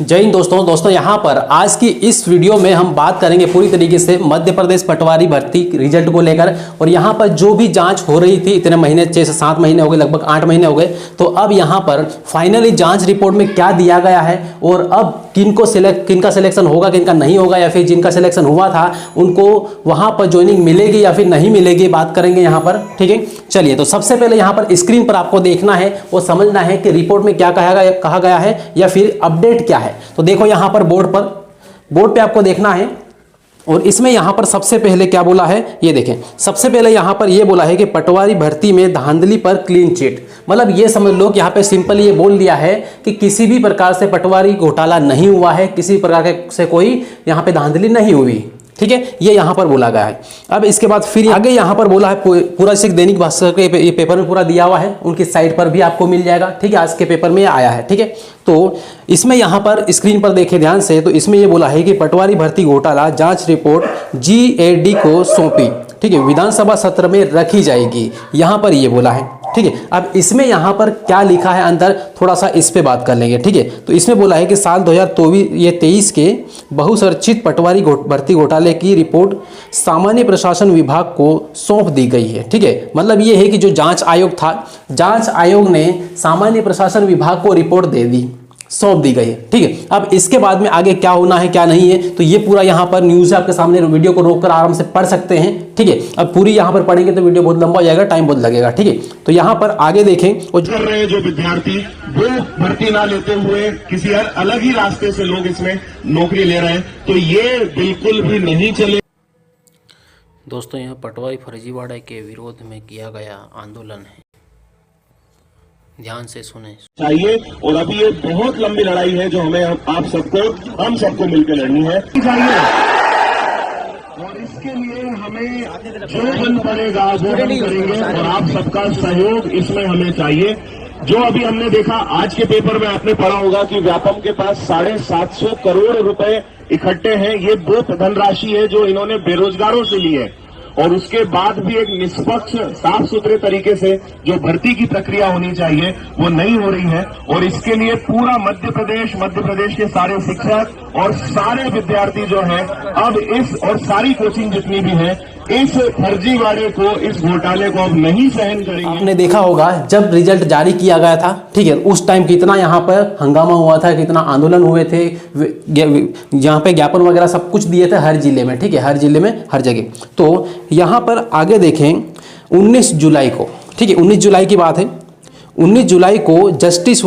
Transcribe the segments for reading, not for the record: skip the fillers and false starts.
जय हिंद दोस्तों यहाँ पर आज की इस वीडियो में हम बात करेंगे पूरी तरीके से मध्य प्रदेश पटवारी भर्ती रिजल्ट को लेकर। और यहाँ पर जो भी जांच हो रही थी इतने महीने 6 से 7 महीने हो गए, लगभग 8 महीने हो गए, तो अब यहाँ पर फाइनली जांच रिपोर्ट में क्या दिया गया है और अब किनका सिलेक्शन होगा, किनका नहीं होगा, या फिर जिनका सिलेक्शन हुआ था उनको वहाँ पर ज्वाइनिंग मिलेगी या फिर नहीं मिलेगी, बात करेंगे यहाँ पर। ठीक है, चलिए तो सबसे पहले यहाँ पर स्क्रीन पर आपको देखना है और समझना है कि रिपोर्ट में क्या कहा गया है या फिर अपडेट क्या है। तो देखो यहाँ पर बोर्ड पे आपको देखना है और इसमें यहाँ पर सबसे पहले क्या बोला है ये देखें। सबसे पहले यहाँ पर ये बोला है कि पटवारी भर्ती में धांधली पर क्लीन चिट, मतलब ये समझ लो कि यहाँ पे सिंपल ये बोल दिया है कि किसी भी प्रकार से पटवारी घोटाला नहीं हुआ है, किसी प्रकार से कोई यहाँ पे धांधली नहीं हुई। ठीक है, ये यहाँ पर बोला गया है। अब इसके बाद फिर आगे यहाँ पर बोला है पूरा सिर्फ दैनिक भास्कर के ये पेपर में पूरा दिया हुआ है, उनकी साइट पर भी आपको मिल जाएगा। ठीक है, आज के पेपर में आया है। ठीक है, तो इसमें यहाँ पर स्क्रीन पर देखें ध्यान से, तो इसमें ये बोला है कि पटवारी भर्ती घोटाला जांच रिपोर्ट GAD को सौंपी। ठीक है, विधानसभा सत्र में रखी जाएगी, यहाँ पर ये बोला है। ठीक है, अब इसमें यहाँ पर क्या लिखा है अंदर, थोड़ा सा इस पे बात कर लेंगे। ठीक है, तो इसमें बोला है कि साल 2023 के बहुचर्चित पटवारी भर्ती घोटाले की रिपोर्ट सामान्य प्रशासन विभाग को सौंप दी गई है। ठीक है, मतलब ये है कि जो जांच आयोग था, जांच आयोग ने सामान्य प्रशासन विभाग को रिपोर्ट दे दी, सौंप दी गई है। ठीक है, अब इसके बाद में आगे क्या होना है क्या नहीं है, तो ये पूरा यहाँ पर न्यूज़ है आपके सामने, वीडियो को रोककर आराम से पढ़ सकते हैं। ठीक है, अब पूरी यहाँ पर पढ़ेंगे तो वीडियो बहुत लंबा हो जाएगा, टाइम बहुत लगेगा। ठीक है, तो यहाँ पर आगे देखें और कर रहे हैं जो विद्यार्थी वो भर्ती ना लेते हुए किसी अलग ही रास्ते से लोग इसमें नौकरी ले रहे हैं, तो ये बिल्कुल भी नहीं चले। दोस्तों यहाँ पटवारी फर्जीवाड़े के विरोध में किया गया आंदोलन है, ध्यान से सुने चाहिए। और अभी ये बहुत लंबी लड़ाई है जो हमें हम सबको मिलकर लड़नी है चाहिए। और इसके लिए हमें जो बन पड़ेगा वो हम करेंगे और आप सबका सहयोग इसमें हमें चाहिए। जो अभी हमने देखा आज के पेपर में आपने पढ़ा होगा कि व्यापम के पास 750 करोड़ रुपए इकट्ठे हैं। ये वो धनराशि है जो इन्होंने बेरोजगारों से ली है और उसके बाद भी एक निष्पक्ष साफ सुथरे तरीके से जो भर्ती की प्रक्रिया होनी चाहिए वो नहीं हो रही है। और इसके लिए पूरा मध्य प्रदेश के सारे शिक्षक और सारे विद्यार्थी जो हैं अब इस और सारी कोचिंग जितनी भी है इस फर्जीवाड़े को, इस घोटाले को अब नहीं सहन करेंगे। आपने देखा होगा जब रिजल्ट जारी किया गया था, ठीक है, उस टाइम कितना यहाँ पर हंगामा हुआ था, कितना आंदोलन हुए थे, यहाँ पे ज्ञापन वगैरह सब कुछ दिए थे हर जिले में। ठीक है, हर जिले में हर जगह। तो यहाँ पर आगे देखें 19 जुलाई को, ठीक है, 19 जुलाई की बात है, 19 जुलाई को जस्टिस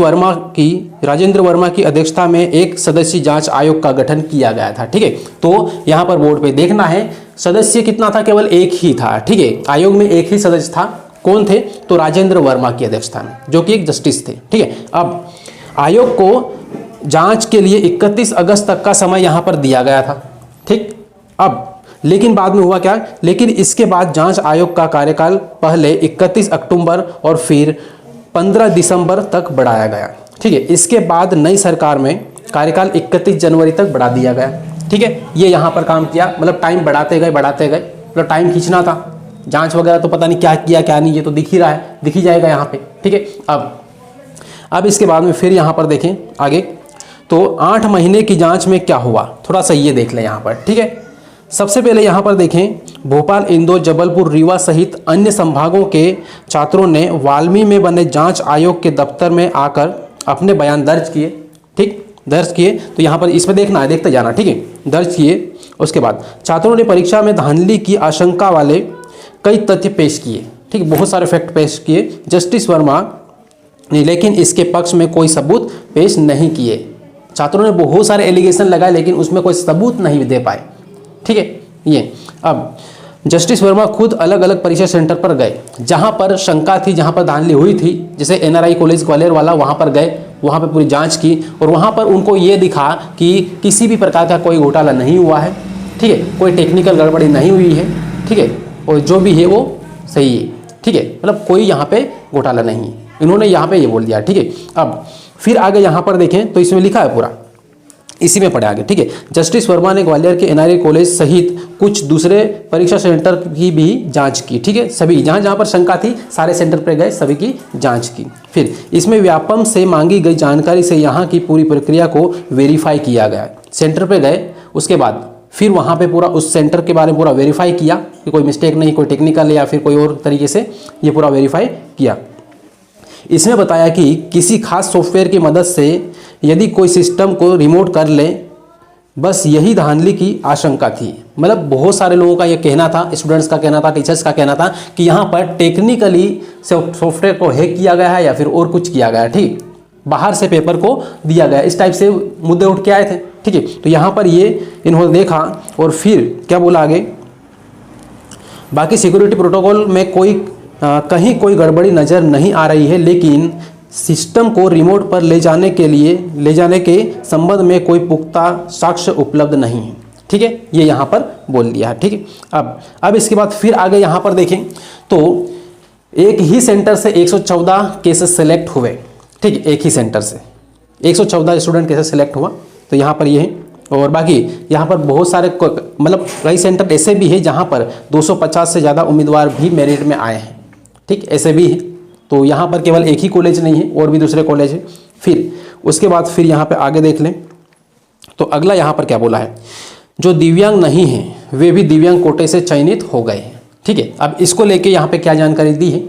राजेंद्र वर्मा की अध्यक्षता में एक सदस्यीय जांच आयोग का गठन किया गया था। ठीक है, तो यहाँ पर बोर्ड पे देखना है सदस्य कितना था, केवल एक ही था। ठीक है, आयोग में एक ही सदस्य था, कौन थे, तो राजेंद्र वर्मा की अध्यक्षता में, जो कि एक जस्टिस थे। ठीक है, अब आयोग को जांच के लिए 31 अगस्त तक का समय यहाँ पर दिया गया था। ठीक, अब लेकिन बाद में हुआ क्या, लेकिन इसके बाद जांच आयोग का कार्यकाल पहले 31 अक्टूबर और फिर 15 दिसंबर तक बढ़ाया गया। ठीक है, इसके बाद नई सरकार में कार्यकाल 31 जनवरी तक बढ़ा दिया गया। ठीक है, ये यहाँ पर काम किया, मतलब टाइम बढ़ाते गए, मतलब टाइम खींचना था। जांच वगैरह तो पता नहीं क्या किया क्या नहीं, ये तो दिख ही रहा है, दिख ही जाएगा यहाँ पे। ठीक है, अब इसके बाद में फिर यहाँ पर देखें आगे, तो 8 महीने की जाँच में क्या हुआ, थोड़ा सा ये देख लें यहाँ पर। ठीक है, सबसे पहले यहाँ पर देखें भोपाल, इंदौर, जबलपुर, रीवा सहित अन्य संभागों के छात्रों ने वाल्मी में बने जांच आयोग के दफ्तर में आकर अपने बयान दर्ज किए। ठीक, दर्ज किए, तो यहाँ पर इसमें देखना है, देखते जाना। ठीक है, दर्ज किए। उसके बाद छात्रों ने परीक्षा में धांधली की आशंका वाले कई तथ्य पेश किए। ठीक, बहुत सारे फैक्ट पेश किए जस्टिस वर्मा ने, लेकिन इसके पक्ष में कोई सबूत पेश नहीं किए। छात्रों ने बहुत सारे एलिगेशन लगाए लेकिन उसमें कोई सबूत नहीं दे पाए। ठीक है, ये अब जस्टिस वर्मा खुद अलग अलग परीक्षा सेंटर पर गए जहां पर शंका थी, जहां पर धांधली हुई थी, जैसे NRI कॉलेज ग्वालियर वाला, वहां पर गए, वहां पर पूरी जांच की और वहां पर उनको ये दिखा कि किसी भी प्रकार का कोई घोटाला नहीं हुआ है। ठीक है, कोई टेक्निकल गड़बड़ी नहीं हुई है। ठीक है, और जो भी है वो सही है। ठीक है, मतलब कोई यहाँ पे घोटाला नहीं है, इन्होंने यहाँ पे ये बोल दिया। ठीक है, अब फिर आगे यहाँ पर देखें तो इसमें लिखा है पूरा, इसी में पढ़े आगे, ठीक है। जस्टिस वर्मा ने ग्वालियर के एनआरए कॉलेज सहित कुछ दूसरे परीक्षा सेंटर की भी जांच की, ठीक है। सभी जहां जहां पर शंका थी सारे सेंटर पर गए, सभी की जांच की। फिर इसमें व्यापम से मांगी गई जानकारी से यहाँ की पूरी प्रक्रिया को वेरीफाई किया गया। सेंटर पर गए, उसके बाद फिर वहाँ पे पूरा उस सेंटर के बारे में पूरा वेरीफाई किया कि कोई मिस्टेक नहीं, कोई टेक्निकल या फिर कोई और तरीके से ये पूरा वेरीफाई किया। इसमें बताया कि किसी खास सॉफ्टवेयर की मदद से यदि कोई सिस्टम को रिमोट कर ले, बस यही धांधली की आशंका थी। मतलब बहुत सारे लोगों का ये कहना था, स्टूडेंट्स का कहना था, टीचर्स का कहना था कि यहाँ पर टेक्निकली सॉफ्टवेयर को हैक किया गया है या फिर और कुछ किया गया है, ठीक, बाहर से पेपर को दिया गया, इस टाइप से मुद्दे उठ के आए थे, ठीक है। तो यहाँ पर ये इन्होंने देखा और फिर क्या बोला आगे, बाकी सिक्योरिटी प्रोटोकॉल में कहीं कोई गड़बड़ी नज़र नहीं आ रही है, लेकिन सिस्टम को रिमोट पर ले जाने के संबंध में कोई पुख्ता साक्ष्य उपलब्ध नहीं है, ठीक है। ये यहाँ पर बोल दिया है, ठीक है। अब इसके बाद फिर आगे यहाँ पर देखें तो एक ही सेंटर से 114 केसेस सेलेक्ट हुए, ठीक है। एक ही सेंटर से 114 स्टूडेंट केसेस सेलेक्ट हुआ, तो यहाँ पर ये है। और बाकी यहाँ पर बहुत सारे मतलब कई सेंटर ऐसे भी है जहाँ पर 250 से ज़्यादा उम्मीदवार भी मेरिट में आए हैं, ठीक, ऐसे भी है। तो यहाँ पर केवल एक ही कॉलेज नहीं है, और भी दूसरे कॉलेज है। फिर उसके बाद फिर यहाँ पे आगे देख लें तो अगला यहाँ पर क्या बोला है, जो दिव्यांग नहीं हैं वे भी दिव्यांग कोटे से चयनित हो गए हैं, ठीक है। अब इसको लेके यहाँ पे क्या जानकारी दी है,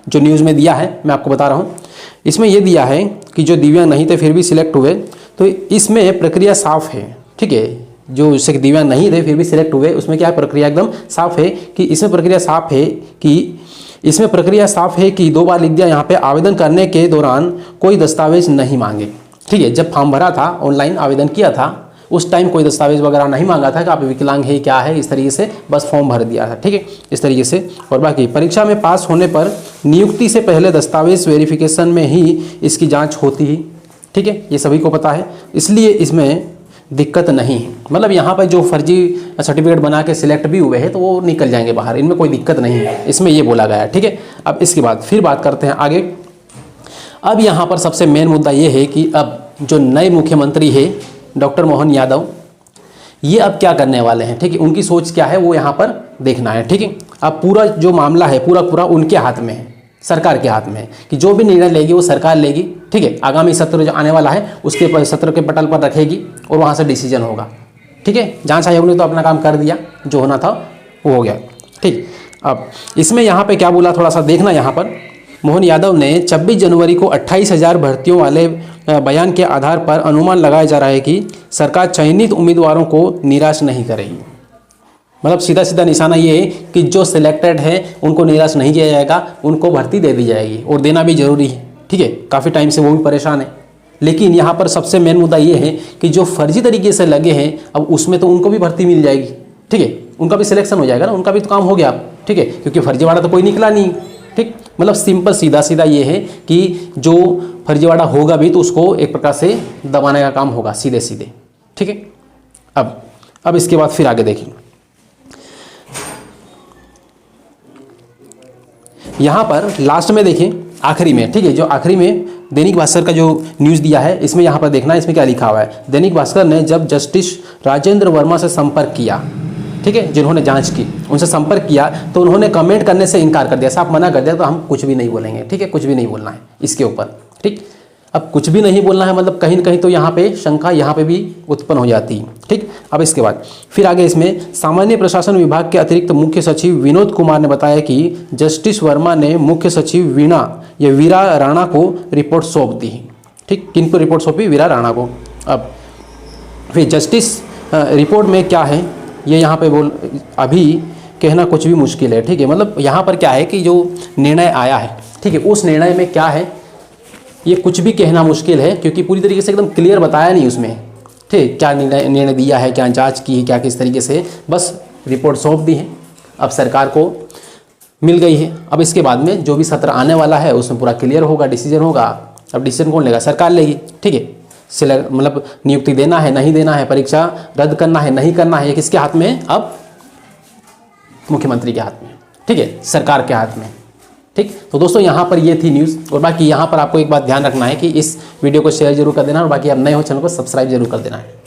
जो न्यूज़ में दिया है मैं आपको बता रहा हूँ। इसमें यह दिया है कि जो दिव्यांग नहीं थे फिर भी सिलेक्ट हुए, तो इसमें प्रक्रिया साफ है, ठीक है। जो इससे दिव्यांग नहीं थे फिर भी सिलेक्ट हुए, उसमें क्या प्रक्रिया एकदम साफ है कि इसमें प्रक्रिया साफ है कि 2 बार लिख दिया यहाँ पे, आवेदन करने के दौरान कोई दस्तावेज नहीं मांगे, ठीक है। जब फॉर्म भरा था, ऑनलाइन आवेदन किया था, उस टाइम कोई दस्तावेज वगैरह नहीं मांगा था कि आप विकलांग है क्या है, इस तरीके से बस फॉर्म भर दिया था, ठीक है, इस तरीके से। और बाकी परीक्षा में पास होने पर नियुक्ति से पहले दस्तावेज वेरिफिकेशन में ही इसकी जांच होती है, ठीक है, ये सभी को पता है, इसलिए इसमें दिक्कत नहीं है। मतलब यहाँ पर जो फर्जी सर्टिफिकेट बना के सिलेक्ट भी हुए हैं तो वो निकल जाएंगे बाहर, इनमें कोई दिक्कत नहीं है, इसमें ये बोला गया है, ठीक है। अब इसके बाद फिर बात करते हैं आगे। अब यहाँ पर सबसे मेन मुद्दा ये है कि अब जो नए मुख्यमंत्री है डॉक्टर मोहन यादव, ये अब क्या करने वाले हैं, ठीक है, उनकी सोच क्या है वो यहाँ पर देखना है, ठीक है। अब पूरा जो मामला है पूरा उनके हाथ में है, सरकार के हाथ में है कि जो भी निर्णय लेगी वो सरकार लेगी, ठीक है। आगामी सत्र जो आने वाला है उसके सत्र के पटल पर रखेगी और वहाँ से डिसीजन होगा, ठीक है। जांच आयोग ने तो अपना काम कर दिया, जो होना था वो हो गया, ठीक। अब इसमें यहाँ पे क्या बोला थोड़ा सा देखना। यहाँ पर मोहन यादव ने 26 जनवरी को 28,000 भर्तियों वाले बयान के आधार पर अनुमान लगाया जा रहा है कि सरकार चयनित उम्मीदवारों को निराश नहीं करेगी। मतलब सीधा सीधा निशाना ये है कि जो सिलेक्टेड है उनको निराश नहीं किया जाएगा, उनको भर्ती दे दी जाएगी, और देना भी जरूरी है, ठीक है। काफ़ी टाइम से वो भी परेशान है, लेकिन यहाँ पर सबसे मेन मुद्दा ये है कि जो फर्जी तरीके से लगे हैं अब उसमें तो उनको भी भर्ती मिल जाएगी, ठीक है, उनका भी सिलेक्शन हो जाएगा ना, उनका भी तो काम हो गया, ठीक है, क्योंकि फर्जीवाड़ा तो कोई निकला नहीं, ठीक। मतलब सिंपल सीधा ये है कि जो फर्जीवाड़ा होगा भी तो उसको एक प्रकार से दबाने का काम होगा, सीधे, ठीक है। अब इसके बाद फिर आगे देखिए। यहाँ पर लास्ट में देखें, आखिरी में, ठीक है, जो आखिरी में दैनिक भास्कर का जो न्यूज़ दिया है इसमें यहाँ पर देखना, इसमें क्या लिखा हुआ है। दैनिक भास्कर ने जब जस्टिस राजेंद्र वर्मा से संपर्क किया, ठीक है, जिन्होंने जांच की उनसे संपर्क किया, तो उन्होंने कमेंट करने से इनकार कर दिया, साफ मना कर दिया, तो हम कुछ भी नहीं बोलेंगे, ठीक है, कुछ भी नहीं बोलना है इसके ऊपर, ठीक। अब कुछ भी नहीं बोलना है मतलब कहीं न कहीं तो यहाँ पे शंका यहाँ पे भी उत्पन्न हो जाती है, ठीक। अब इसके बाद फिर आगे इसमें सामान्य प्रशासन विभाग के अतिरिक्त मुख्य सचिव विनोद कुमार ने बताया कि जस्टिस वर्मा ने मुख्य सचिव वीरा राणा को रिपोर्ट सौंप दी, ठीक। किनको रिपोर्ट सौंपी? वीरा राणा को। अब फिर जस्टिस रिपोर्ट में क्या है ये यहाँ पे अभी कहना कुछ भी मुश्किल है, ठीक है। मतलब यहाँ पर क्या है कि जो निर्णय आया है, ठीक है, उस निर्णय में क्या है ये कुछ भी कहना मुश्किल है, क्योंकि पूरी तरीके से एकदम क्लियर बताया नहीं उसमें, ठीक, क्या निर्णय दिया है, क्या जांच की है, क्या किस तरीके से, बस रिपोर्ट सौंप दी है, अब सरकार को मिल गई है। अब इसके बाद में जो भी सत्र आने वाला है उसमें पूरा क्लियर होगा, डिसीजन होगा। अब डिसीजन कौन लेगा? सरकार लेगी, ठीक है। मतलब नियुक्ति देना है, नहीं देना है, परीक्षा रद्द करना है, नहीं करना है, ये किसके हाथ में है? अब मुख्यमंत्री के हाथ में, ठीक है, सरकार के हाथ में, ठीक। तो दोस्तों यहाँ पर ये थी न्यूज़। और बाकी यहाँ पर आपको एक बात ध्यान रखना है कि इस वीडियो को शेयर जरूर कर देना, और बाकी आप नए हो चैनल को सब्सक्राइब जरूर कर देना है।